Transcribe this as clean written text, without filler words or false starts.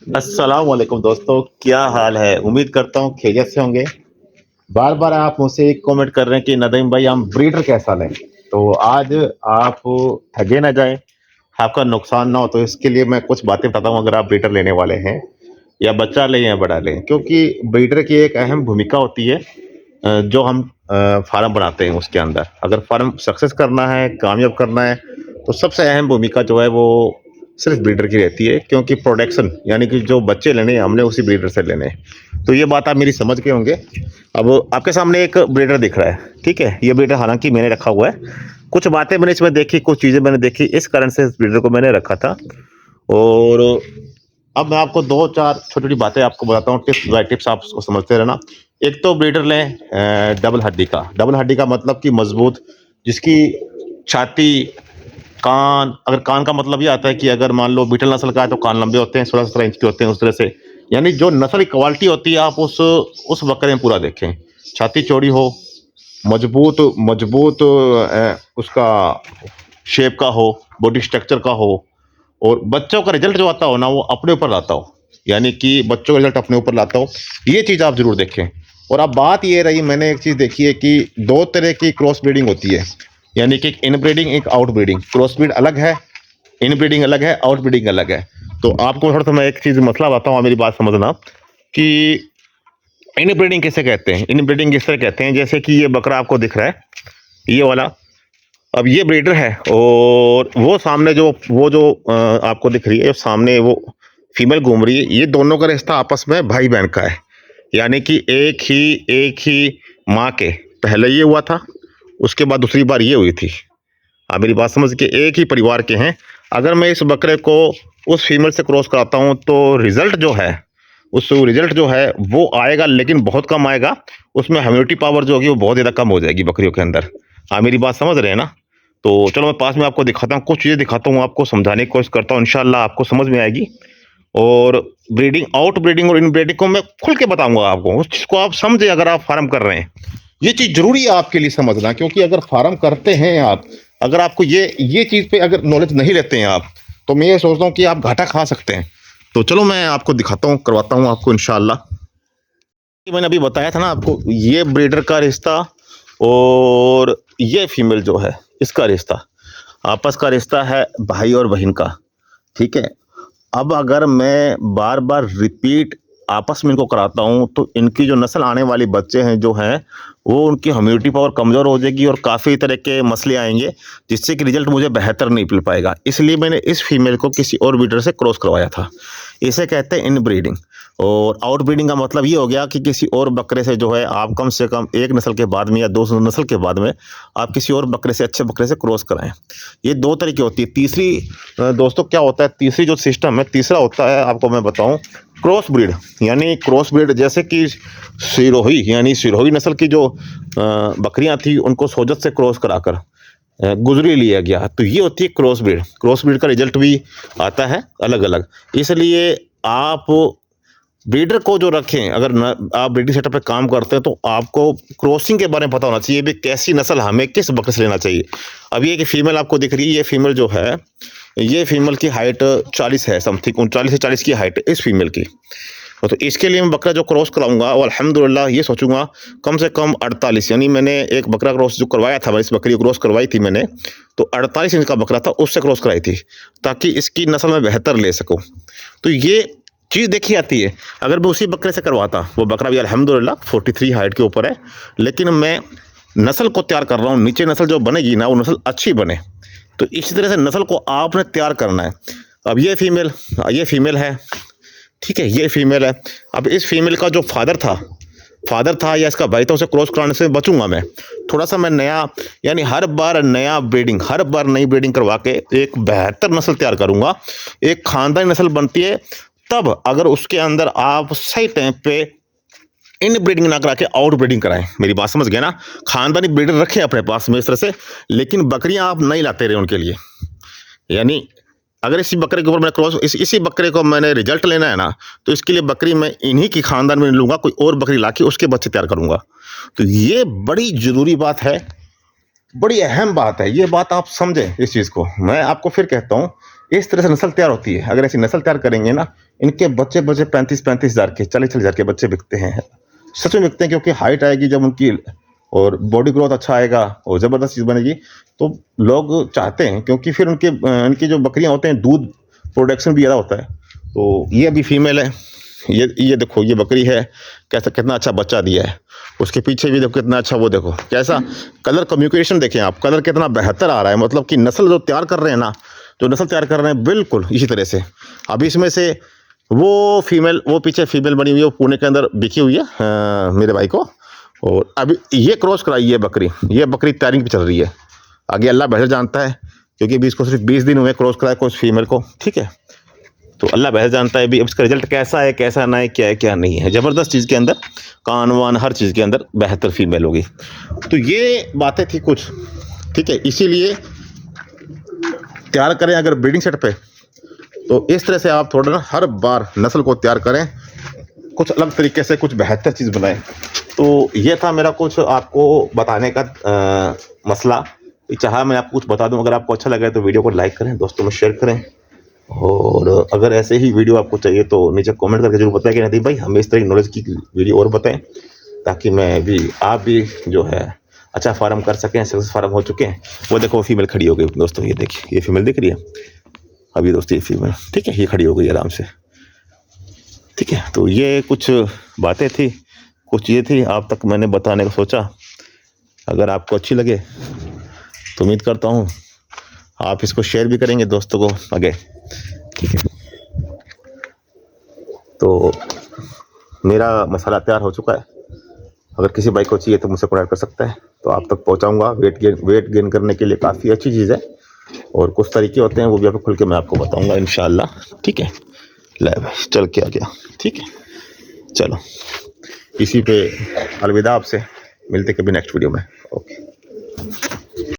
अस्सलाम वालेकुम दोस्तों, क्या हाल है? उम्मीद करता हूँ खैरियत से होंगे। बार बार आप मुझसे एक कमेंट कर रहे हैं कि नदीम भाई हम ब्रीडर कैसा लें। तो आज आप ठगे ना जाएं, आपका नुकसान ना हो, तो इसके लिए मैं कुछ बातें बताता हूँ। अगर आप ब्रीडर लेने वाले हैं या बच्चा लें या बड़ा लें, क्योंकि ब्रीडर की एक अहम भूमिका होती है। जो हम फार्म बनाते हैं उसके अंदर अगर फार्म सक्सेस करना है, कामयाब करना है, तो सबसे अहम भूमिका जो है वो सिर्फ ब्रीडर की रहती है, क्योंकि प्रोडक्शन यानी कि जो बच्चे लेने हैं हमने उसी ब्रीडर से लेने हैं। तो ये बात आप मेरी समझ के होंगे। अब आपके सामने एक ब्रीडर दिख रहा है, ठीक है। ये ब्रीडर हालांकि मैंने रखा हुआ है। कुछ बातें मैंने इसमें देखी, कुछ चीज़ें मैंने देखी, इस कारण से इस ब्रीडर को मैंने रखा था। और अब मैं आपको दो चार छोटी छोटी बातें आपको बताता हूँ, टिप्स बाय टिप्स आप उसको समझते रहना। एक तो ब्रीडर लें डबल हड्डी का। डबल हड्डी का मतलब कि मजबूत, जिसकी छाती, कान, अगर कान का मतलब ये आता है कि अगर मान लो बीटल नस्ल का है तो कान लंबे होते हैं, 16-17 इंच के होते हैं, उस तरह से। यानी जो नस्ल की क्वालिटी होती है आप उस बकरे में पूरा देखें। छाती चौड़ी हो, मजबूत मजबूत उसका शेप का हो, बॉडी स्ट्रक्चर का हो, और बच्चों का रिजल्ट जो आता हो ना वो अपने ऊपर लाता हो, यानी कि बच्चों का रिजल्ट अपने ऊपर लाता हो। ये चीज़ आप जरूर देखें। और अब बात ये रही, मैंने एक चीज़ देखी है कि दो तरह की क्रॉस ब्रीडिंग होती है, यानी कि एक इन ब्रीडिंग, एक आउट ब्रीडिंग। क्रॉस ब्रीड अलग है, इन ब्रीडिंग अलग है, आउट ब्रीडिंग अलग है। तो आपको थोड़ा सा मैं एक चीज़ मसला बताता हूँ, मेरी बात समझना कि इन ब्रीडिंग किसे कहते हैं। इन ब्रीडिंग इस तरह कहते हैं जैसे कि ये बकरा आपको दिख रहा है, ये वाला। अब ये ब्रीडर है और वो सामने जो आपको दिख रही है, सामने वो फीमेल घूम रही है। ये दोनों का रिश्ता आपस में भाई बहन का है, यानी कि एक ही माँ के पहले ये हुआ था, उसके बाद दूसरी बार ये हुई थी। आप मेरी बात समझ के, एक ही परिवार के हैं। अगर मैं इस बकरे को उस फीमेल से क्रॉस कराता हूँ तो रिजल्ट जो है वो आएगा, लेकिन बहुत कम आएगा। उसमें ह्यूमिडिटी पावर जो होगी वो बहुत ज़्यादा कम हो जाएगी बकरियों के अंदर। आप मेरी बात समझ रहे हैं ना? तो चलो मैं पास में आपको दिखाता हूँ, कुछ चीज़ें दिखाता हूँ, आपको समझाने की कोशिश करता हूँ, इंशाल्लाह आपको समझ में आएगी। और ब्रीडिंग, आउट ब्रीडिंग और इन ब्रीडिंग को मैं खुल के बताऊंगा आपको, उस चीज़ को आप समझे। अगर आप फार्म कर रहे हैं, ये चीज़ जरूरी है आपके लिए समझना, क्योंकि अगर फार्म करते हैं आप, अगर आपको ये चीज़ पे अगर नॉलेज नहीं लेते हैं आप, तो मैं ये सोचता हूँ कि आप घाटा खा सकते हैं। तो चलो मैं आपको दिखाता हूँ, करवाता हूँ आपको इंशाल्लाह। मैंने अभी बताया था ना आपको, ये ब्रीडर का रिश्ता और ये फीमेल जो है इसका रिश्ता, आपस का रिश्ता है भाई और बहन का, ठीक है। अब अगर मैं बार बार रिपीट आपस में इनको कराता हूँ तो इनकी जो नस्ल आने वाली बच्चे हैं जो हैं, वो उनकी ह्यूमिडिटी पावर कमज़ोर हो जाएगी और काफ़ी तरह के मसले आएंगे, जिससे कि रिजल्ट मुझे बेहतर नहीं मिल पाएगा। इसलिए मैंने इस फीमेल को किसी और ब्रीडर से क्रॉस करवाया था। इसे कहते हैं इन ब्रीडिंग। और आउट ब्रीडिंग का मतलब ये हो गया कि किसी और बकरे से जो है आप कम से कम एक नस्ल के बाद में या दो नस्ल के बाद में आप किसी और बकरे से, अच्छे बकरे से क्रॉस कराएं। ये दो तरीके होती है। तीसरी दोस्तों क्या होता है, तीसरी जो सिस्टम है, तीसरा होता है, आपको मैं बताऊं, क्रॉस ब्रीड। यानी क्रॉस ब्रीड जैसे कि सिरोही नस्ल की जो बकरियां थी उनको सोजत से क्रॉस कराकर गुजरी लिया गया, तो ये होती है क्रॉस ब्रीड। क्रॉस ब्रीड का रिजल्ट भी आता है अलग अलग। इसलिए आप ब्रीडर को जो रखें, अगर आप ब्रीडिंग सेटअप पे काम करते हैं तो आपको क्रॉसिंग के बारे में पता होना चाहिए, भी कैसी नस्ल हमें किस बकरे से लेना चाहिए। अब ये कि फीमेल आपको दिख रही है, ये फीमेल जो है, ये फीमेल की हाइट 40 है, समथिंग 39 से 40 की हाइट है इस फीमेल की। तो इसके लिए मैं बकरा जो क्रॉस कराऊंगा वो अल्हम्दुलिल्लाह ये सोचूंगा कम से कम 48, यानी मैंने एक बकरा क्रॉस जो करवाया था, इस बकरी क्रॉस करवाई थी मैंने, तो 48 इंच का बकरा था, उससे क्रॉस कराई थी, ताकि इसकी नस्ल में बेहतर ले सकूँ। तो ये चीज़ देखी आती है। अगर मैं उसी बकरे से करवाता, वो बकरा भी अल्हम्दुलिल्लाह 43 हाइट के ऊपर है, लेकिन मैं नस्ल को तैयार कर रहा हूँ, नीचे नस्ल जो बनेगी ना वो नस्ल अच्छी बने। तो इसी तरह से नस्ल को आपने तैयार करना है। अब ये फीमेल है, ठीक है, ये फीमेल है। अब इस फीमेल का जो फादर था या इसका भाई था, उसे क्रॉस कराने से बचूंगा मैं। थोड़ा सा मैं नया, यानी हर बार नई ब्रीडिंग करवा के एक बेहतर नस्ल तैयार करूंगा। एक खानदानी नस्ल बनती है तब, अगर उसके अंदर आप सही टाइम पे इन ब्रीडिंग ना करा के आउट ब्रीडिंग कराएं। मेरी बात समझ गए ना? खानदानी ब्रीडर रखें अपने पास में इस तरह से, लेकिन बकरियां आप नहीं लाते रहे उनके लिए। यानी अगर इसी बकरे के ऊपर मैं इसी बकरे को मैंने रिजल्ट लेना है ना, तो इसके लिए बकरी मैं इन्हीं की खानदान में लूंगा, कोई और बकरी लाके उसके बच्चे तैयार करूंगा। तो ये बड़ी जरूरी बात है, बड़ी अहम बात है। ये बात आप समझें इस चीज़ को। मैं आपको फिर कहता हूँ इस तरह से नस्ल तैयार होती है। अगर ऐसी नस्ल तैयार करेंगे ना, इनके बच्चे 35-35 हज़ार के, 40 हज़ार के बच्चे बिकते हैं। सच में बिकते हैं, क्योंकि हाइट आएगी जब उनकी और बॉडी ग्रोथ अच्छा आएगा और ज़बरदस्त चीज़ बनेगी, तो लोग चाहते हैं, क्योंकि फिर उनकी जो बकरियां होते हैं दूध प्रोडक्शन भी ज़्यादा होता है। तो ये अभी फीमेल है, ये देखो, ये बकरी है, कैसा कितना अच्छा बच्चा दिया है। उसके पीछे भी देखो कितना अच्छा, वो देखो कैसा कलर कम्युनिकेशन, देखें आप, कलर कितना बेहतर आ रहा है। मतलब कि नस्ल जो तैयार कर रहे हैं ना, जो नस्ल तैयार कर रहे हैं बिल्कुल इसी तरह से। अभी इसमें से वो फीमेल, वो पीछे फीमेल बनी हुई है, वो पुणे के अंदर बिकी हुई है मेरे भाई को। और अभी ये क्रॉस कराई है बकरी, ये बकरी तैयारिंग पे चल रही है। आगे अल्लाह बेहतर जानता है, क्योंकि अभी इसको सिर्फ 20 दिन हुए क्रॉस कराए को, उस फीमेल को, ठीक है। तो अल्लाह बेहतर जानता है अभी अब इसका रिजल्ट कैसा है, कैसा ना है, क्या है क्या नहीं है। ज़बरदस्त चीज़ के अंदर, कान वान हर चीज़ के अंदर बेहतर फीमेल होगी। तो ये बातें थी कुछ, ठीक है। इसीलिए तैयार करें अगर ब्रीडिंग सेट पे, तो इस तरह से आप थोड़ा ना हर बार नस्ल को तैयार करें, कुछ अलग तरीके से, कुछ बेहतर चीज़ बनाएं। तो ये था मेरा कुछ आपको बताने का मसला। चाहा मैं आपको कुछ बता दूं। अगर आपको अच्छा लगा तो वीडियो को लाइक करें, दोस्तों में शेयर करें, और अगर ऐसे ही वीडियो आपको चाहिए तो नीचे कमेंट करके जरूर बताएं कि नदीम भाई हमें इस तरह की नॉलेज की वीडियो और बताएं, ताकि मैं भी, आप भी जो है अच्छा फार्म कर सकें। सक्सेस फार्म हो चुके हैं। वो देखो फीमेल खड़ी हो गई दोस्तों, ये देखिए, ये फीमेल दिख रही है अभी दोस्तों, ये फीमेल, ठीक है, ये खड़ी हो गई आराम से, ठीक है। तो ये कुछ बातें थी, कुछ ये थी आप तक मैंने बताने का सोचा। अगर आपको अच्छी लगे तो उम्मीद करता हूँ आप इसको शेयर भी करेंगे दोस्तों को आगे, ठीक है। तो मेरा मसाला तैयार हो चुका है। अगर किसी भाई को चाहिए तो मुझसे कॉन्टैक्ट कर सकता है, तो आप तक पहुंचाऊंगा। वेट गेन करने के लिए काफ़ी अच्छी चीज़ है, और कुछ तरीके होते हैं वो भी आपको खुल के मैं आपको बताऊंगा इंशाल्लाह, ठीक है। ले भाई चल के आ गया, ठीक है। चलो इसी पे अलविदा, आपसे मिलते कभी नेक्स्ट वीडियो में, ओके।